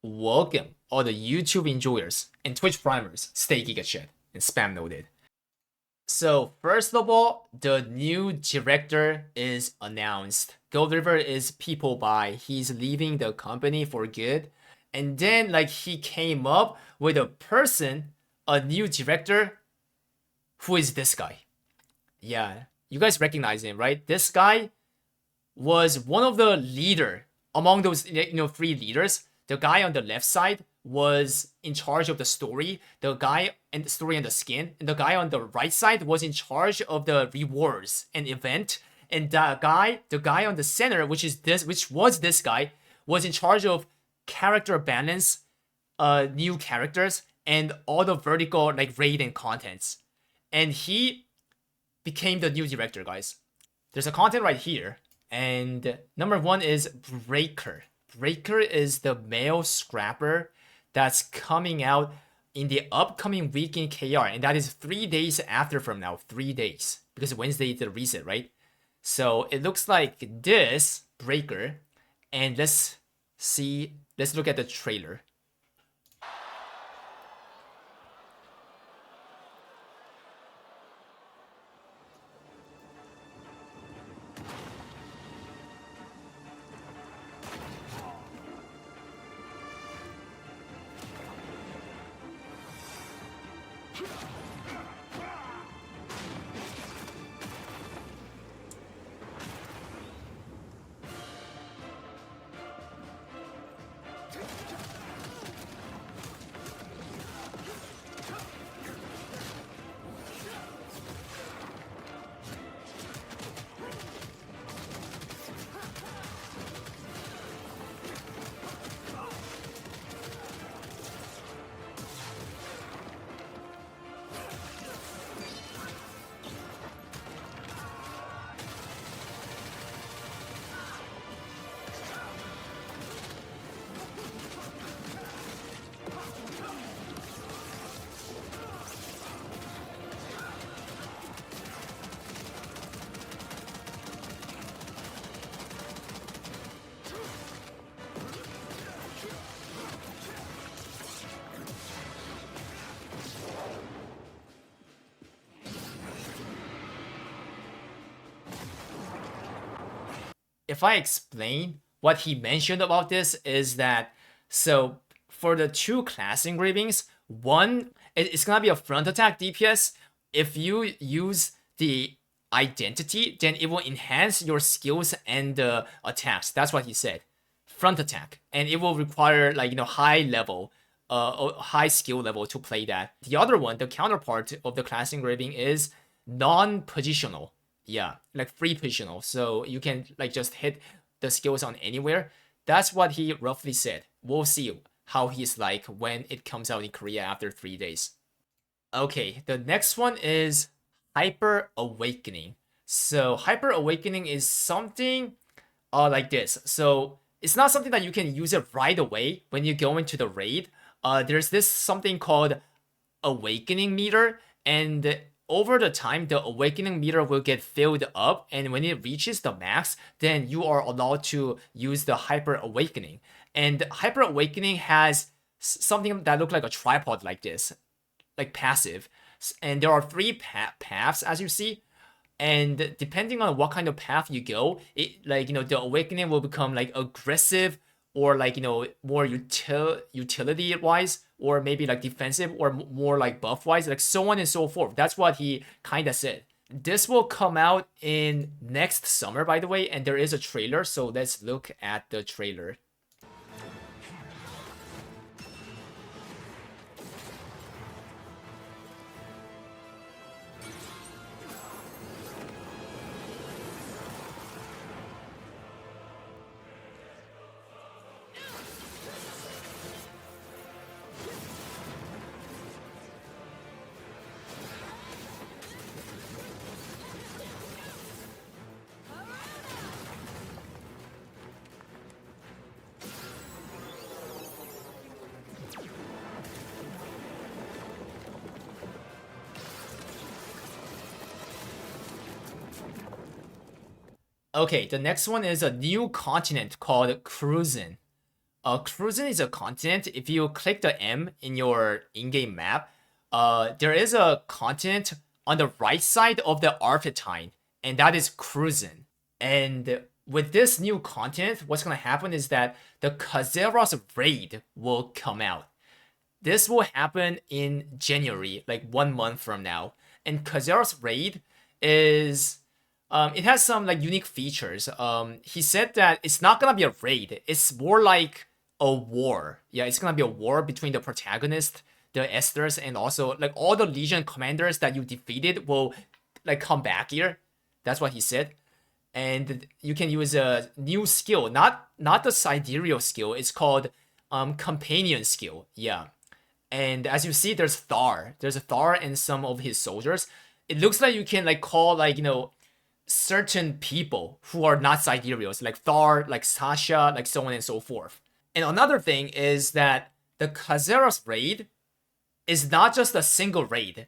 Welcome, all the YouTube enjoyers and Twitch primers. Stay giga shit and spam noted. So first of all, the new director is announced. Gold River is people buy. He's leaving the company for good. And then like he came up with a new director, who is this guy. Yeah, you guys recognize him, right? This guy was one of the leader among those three leaders. The guy on the left side was in charge of the story, the guy and the story and the skin, and the guy on the right side was in charge of the rewards and event. And the guy on the center, which was this guy, was in charge of character balance, new characters, and all the vertical like raid and contents. And he became the new director, guys. There's a content right here. And number one is Breaker. Breaker is the male scrapper that's coming out in the upcoming week in KR. And that is 3 days after from now. 3 days. Because Wednesday is the reset, right? So it looks like this Breaker. And let's look at the trailer. If I explain what he mentioned about this is that, so for the two class engravings, one, it's gonna be a front attack DPS. If you use the identity, then it will enhance your skills and attacks. That's what he said. Front attack. And it will require like, high level, high skill level to play that. The other one, the counterpart of the class engraving is non-positional. Yeah, like free positional. So you can like just hit the skills on anywhere. That's what he roughly said. We'll see how he's like when it comes out in Korea after 3 days. Okay, the next one is Hyper Awakening. So Hyper Awakening is something like this. So it's not something that you can use it right away when you go into the raid. There's this something called Awakening meter, and over the time, the awakening meter will get filled up, and when it reaches the max, then you are allowed to use the hyper awakening. And hyper awakening has something that looks like a tripod like this, like passive. And there are 3 paths, as you see. And depending on what kind of path you go, it like the awakening will become like aggressive, or like more utility wise, or maybe like defensive, or more like buff wise, like so on and so forth. That's what he kind of said. This will come out in next summer, by the way, and there is a trailer, so let's look at the trailer. Okay, the next one is a new continent called Kuruzan. Kuruzan is a continent. If you click the M in your in-game map, there is a continent on the right side of the Arpentine, and that is Kuruzan. And with this new continent, what's gonna happen is that the Kazeros raid will come out. This will happen in January, like 1 month from now. And Kazeros raid is it has some like unique features. He said that it's not gonna be a raid. It's more like a war. Yeah, it's gonna be a war between the protagonist, the Esthers, and also like all the Legion commanders that you defeated will like come back here. That's what he said. And you can use a new skill, not the sidereal skill. It's called companion skill. Yeah. And as you see, there's Thar. There's a Thar and some of his soldiers. It looks like you can like call like certain people who are not sidereals, like Thar, like Sasha, like so on and so forth. And another thing is that the Kazeros raid is not just a single raid.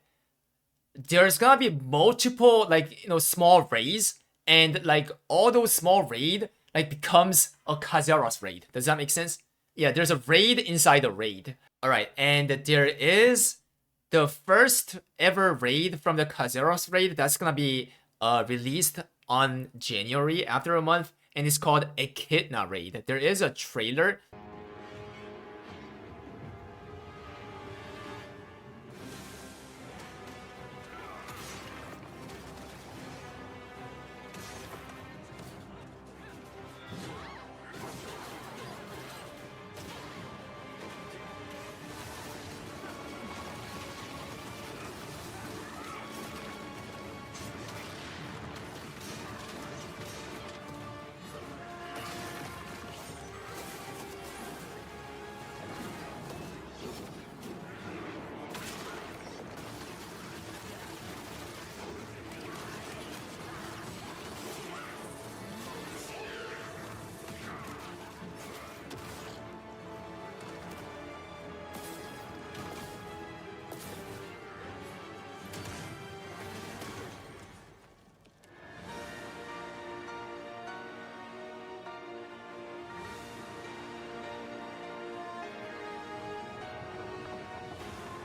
There's gonna be multiple like small raids, and like all those small raid like becomes a Kazeros raid. Does that make sense? Yeah, there's a raid inside a raid. All right, and there is the first ever raid from the Kazeros raid that's gonna be released on January after a month, and it's called Echidna raid. There is a trailer.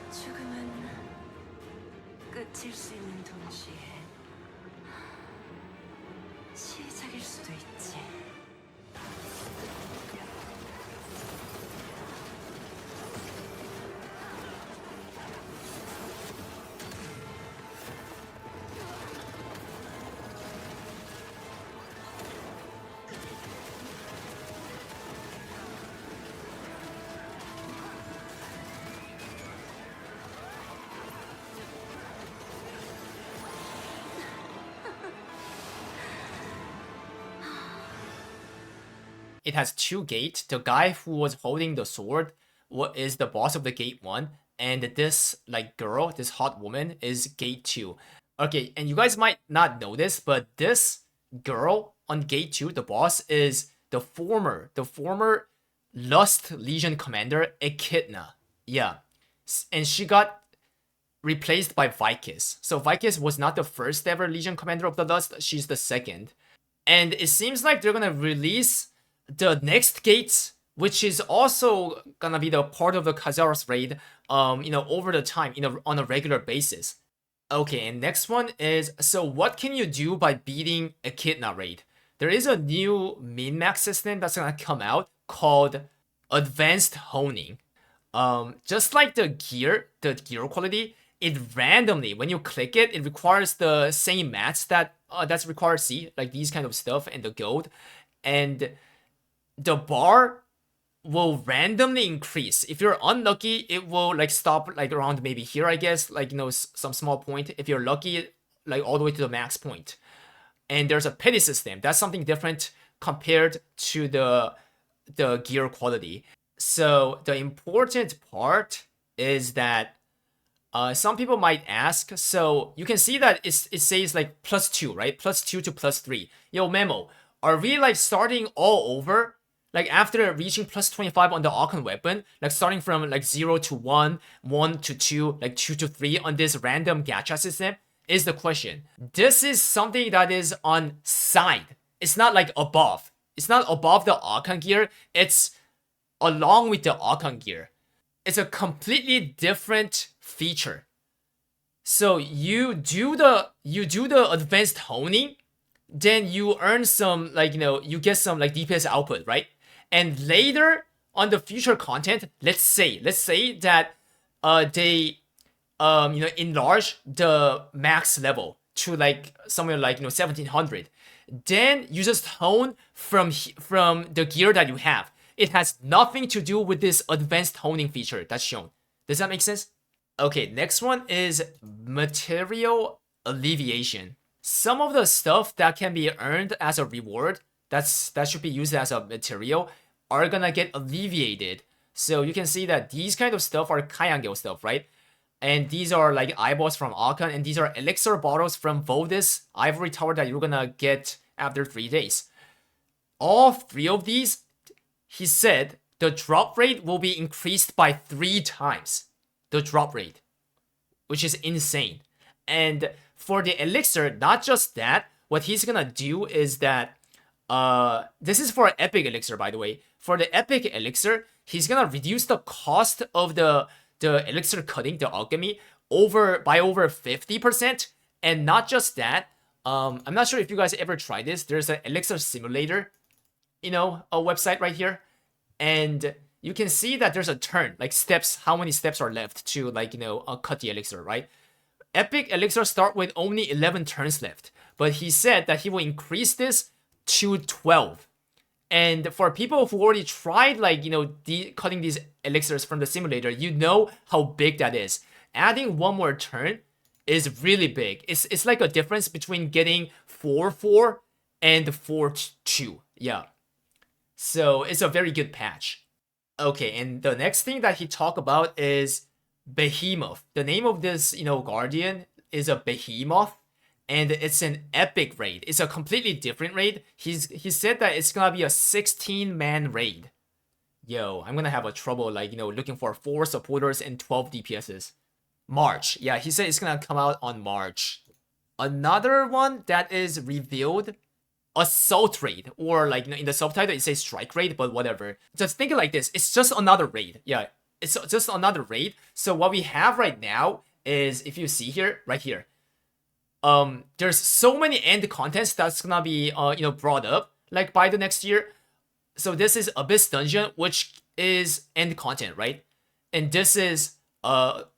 죽음은 끝일 수 있는 동시에 시작일 수도 있지. It has two gates. The guy who was holding the sword is the boss of the gate 1, and this like girl, this hot woman, is gate 2. Okay, and you guys might not know this, but this girl on gate 2, the boss, is the former Lust Legion commander Echidna. Yeah, and she got replaced by Vicus. So Vicus was not the first ever Legion commander of the Lust. She's the second, and it seems like they're gonna release the next gate, which is also gonna be the part of the Kazeros raid, over the time, on a regular basis. Okay, and next one is, so what can you do by beating Echidna raid? There is a new min-max system that's gonna come out called Advanced Honing. Just like the gear quality, it randomly, when you click it, it requires the same mats that's required, see, like these kind of stuff and the gold, and the bar will randomly increase. If you're unlucky, it will like stop like around maybe here, I guess, like some small point. If you're lucky, like all the way to the max point. And there's a pity system. That's something different compared to the gear quality. So the important part is that some people might ask, so you can see that it says like +2, right? +2 to +3. Yo, Memo, are we like starting all over? Like after reaching +25 on the Archon weapon, like starting from like 0 to 1, 1 to 2, like 2 to 3 on this random gacha system is the question. This is something that is on side. It's not like above. It's not above the Archon gear. It's along with the Akon gear. It's a completely different feature. So you do the advanced honing, then you earn some, like, you get some like DPS output, right? And later on the future content, let's say that they enlarge the max level to like somewhere like 1700. Then you just hone from the gear that you have. It has nothing to do with this advanced honing feature that's shown. Does that make sense? Okay, next one is material alleviation. Some of the stuff that can be earned as a reward, that should be used as a material, are gonna get alleviated. So you can see that these kind of stuff are Kayangel stuff, right? And these are like eyeballs from Akon, and these are elixir bottles from Vodis Ivory Tower that you're gonna get after 3 days. All 3 of these, he said, the drop rate will be increased by 3 times. The drop rate, which is insane. And for the elixir, not just that, what he's gonna do is that, this is for epic elixir, by the way. For the epic elixir, he's gonna reduce the cost of the elixir cutting, the alchemy, by over 50%. And not just that, I'm not sure if you guys ever tried this. There's an elixir simulator, a website right here. And you can see that there's a turn, like steps, how many steps are left to cut the elixir, right? Epic elixir start with only 11 turns left. But he said that he will increase this to 12. And for people who already tried, cutting these elixirs from the simulator, you know how big that is. Adding one more turn is really big. It's like a difference between getting 4-4 and 4-2. Yeah. So it's a very good patch. Okay, and the next thing that he talked about is Behemoth. The name of this, Guardian is a Behemoth. And it's an epic raid. It's a completely different raid. He said that it's gonna be a 16-man raid. Yo, I'm gonna have a trouble looking for 4 supporters and 12 DPSs. March. Yeah, he said it's gonna come out on March. Another one that is revealed, assault raid, or in the subtitle it says strike raid, but whatever. Just think it like this. It's just another raid. Yeah, it's just another raid. So what we have right now is, if you see here, right here, there's so many end contents that's gonna be brought up by the next year. So this is Abyss Dungeon, which is end content, right? And this is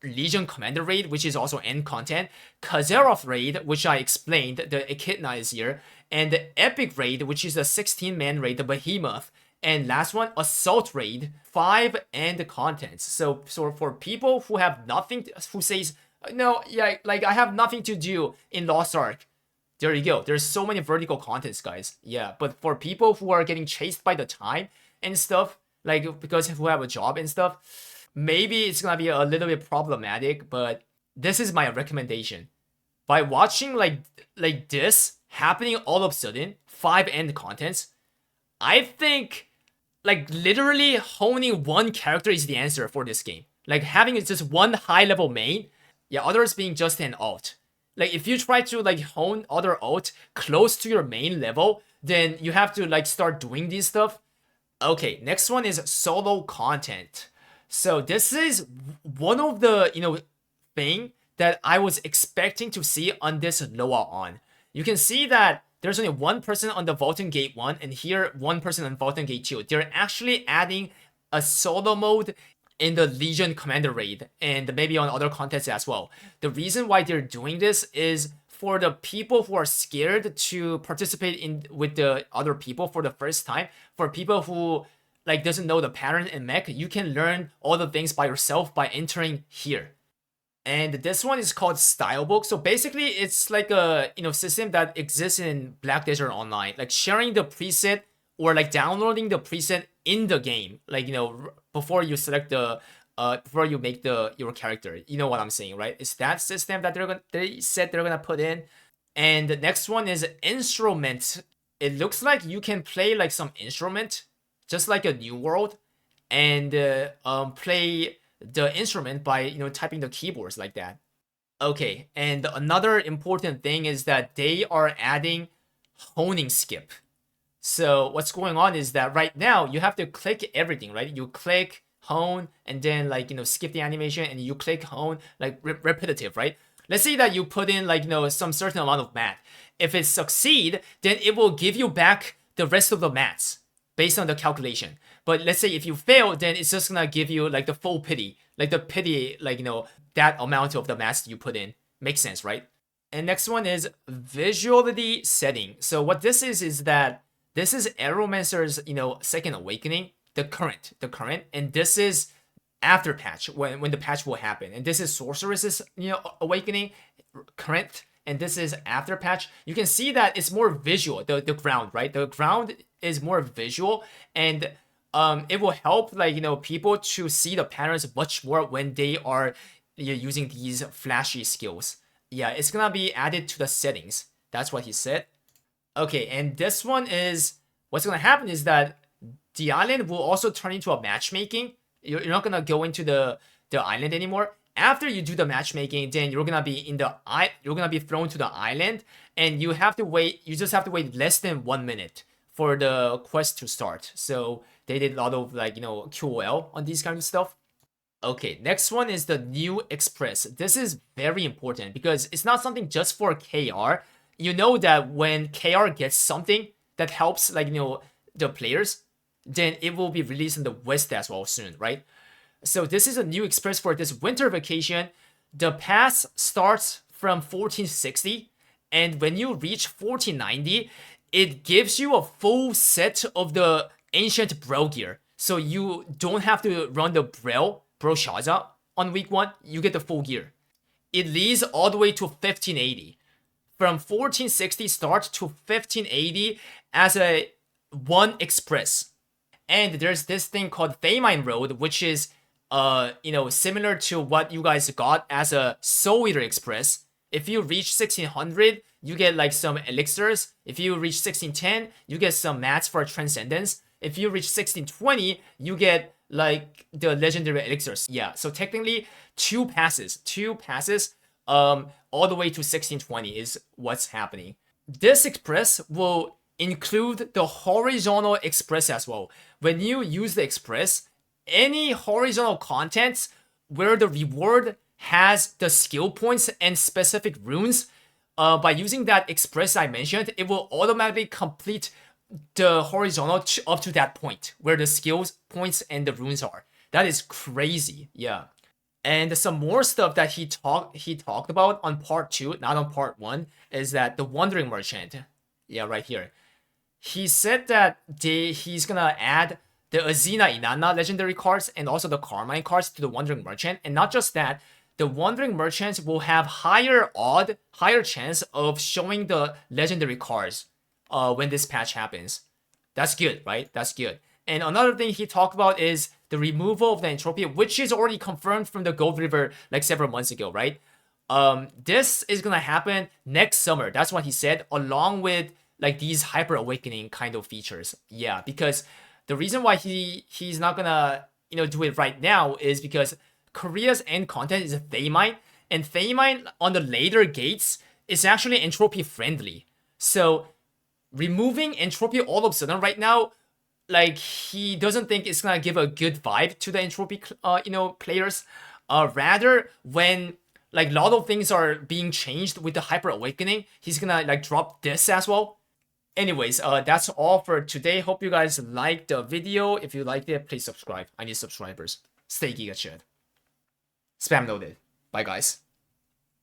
Legion Commander raid, which is also end content. Kazeros raid, which I explained, the Echidna is here, and the Epic raid, which is a 16-man raid, the Behemoth. And last one, Assault raid, 5 end contents. So for people who have nothing, who says, no, yeah, I have nothing to do in Lost Ark, there you go. There's so many vertical contents, guys. Yeah, but for people who are getting chased by the time and stuff, because who have a job and stuff, maybe it's gonna be a little bit problematic, but this is my recommendation. By watching this happening all of a sudden, 5 end contents, I think literally honing one character is the answer for this game. Having just one high level main, yeah, others being just an alt. If you try to hone other alt close to your main level, then you have to start doing these stuff. Okay, next one is solo content. So this is one of the thing that I was expecting to see on this LOA-ON. You can see that there's only one person on the Vaulting Gate 1, and here one person on Vaulting Gate 2. They're actually adding a solo mode in the Legion Commander raid, and maybe on other contests as well. The reason why they're doing this is for the people who are scared to participate with the other people for the first time. For people who doesn't know the pattern in mech, you can learn all the things by yourself by entering here. And this one is called Stylebook. So basically, it's a system that exists in Black Desert Online, sharing the preset or downloading the preset in the game, before you select before you make your character. You know what I'm saying, right? It's that system that they said they're gonna put in. And the next one is instrument. It looks like you can play some instrument, just like a New World, and play the instrument by typing the keyboards like that. Okay, and another important thing is that they are adding honing skip. So what's going on is that right now you have to click everything, right? You click hone and then like, skip the animation and you click hone, like repetitive, right? Let's say that you put in like, some certain amount of math. If it succeed, then it will give you back the rest of the maths based on the calculation. But let's say if you fail, then it's just gonna give you like the full pity, like the pity, like, that amount of the maths you put in. Makes sense, right? And next one is visuality setting. So what this is that this is Aeromancer's, second awakening, the current, and this is after patch when the patch will happen. And this is Sorceress's, awakening, current, and this is after patch. You can see that it's more visual, the ground, right? The ground is more visual, and it will help like, people to see the patterns much more when they are using these flashy skills. Yeah, it's gonna be added to the settings. That's what he said. Okay, and this one is, what's gonna happen is that the island will also turn into a matchmaking. You're not gonna go into the island anymore. After you do the matchmaking, then you're gonna be you're gonna be thrown to the island, and you have to wait. You just have to wait less than 1 minute for the quest to start. So they did a lot of like, QOL on these kind of stuff. Okay, next one is the new express. This is very important because it's not something just for KR. You know that when KR gets something that helps like, the players, then it will be released in the West as well soon, right? So this is a new express for this winter vacation. The pass starts from 1460, and when you reach 1490, it gives you a full set of the ancient Bro gear. So you don't have to run the Bro Shaza on week 1, you get the full gear. It leads all the way to 1580. From 1460 start to 1580 as a one express. And there's this thing called Famine Road, which is similar to what you guys got as a Soul Eater Express. If you reach 1600, you get like some elixirs. If you reach 1610, you get some mats for transcendence. If you reach 1620, you get like the legendary elixirs. Yeah, so technically two passes all the way to 1620 is what's happening. This express will include the horizontal express as well. When you use the express, any horizontal contents where the reward has the skill points and specific runes, by using that express I mentioned, it will automatically complete the horizontal up to that point where the skills points and the runes are. That is crazy. Yeah. And some more stuff that he talked about on part 2, not on part 1, is that the Wandering Merchant. Yeah, right here. He said that he's gonna add the Azina Inanna legendary cards and also the Carmine cards to the Wandering Merchant. And not just that, the Wandering Merchants will have higher chance of showing the legendary cards when this patch happens. That's good, right? That's good. And another thing he talked about is the removal of the Entropy, which is already confirmed from the Gold River like several months ago, right? This is gonna happen next summer. That's what he said, along with like these hyper awakening kind of features. Yeah, because the reason why he's not gonna do it right now is because Korea's end content is Thaymine, and Thaymine on the later gates is actually Entropy friendly. So removing Entropy all of a sudden right now, like he doesn't think it's gonna give a good vibe to the Entropy players. Rather, when like a lot of things are being changed with the hyper awakening, he's gonna like drop this as well. Anyways, that's all for today. Hope you guys liked the video. If you liked it, please subscribe. I need subscribers. Stay Giga Chad. Spam loaded. Bye guys.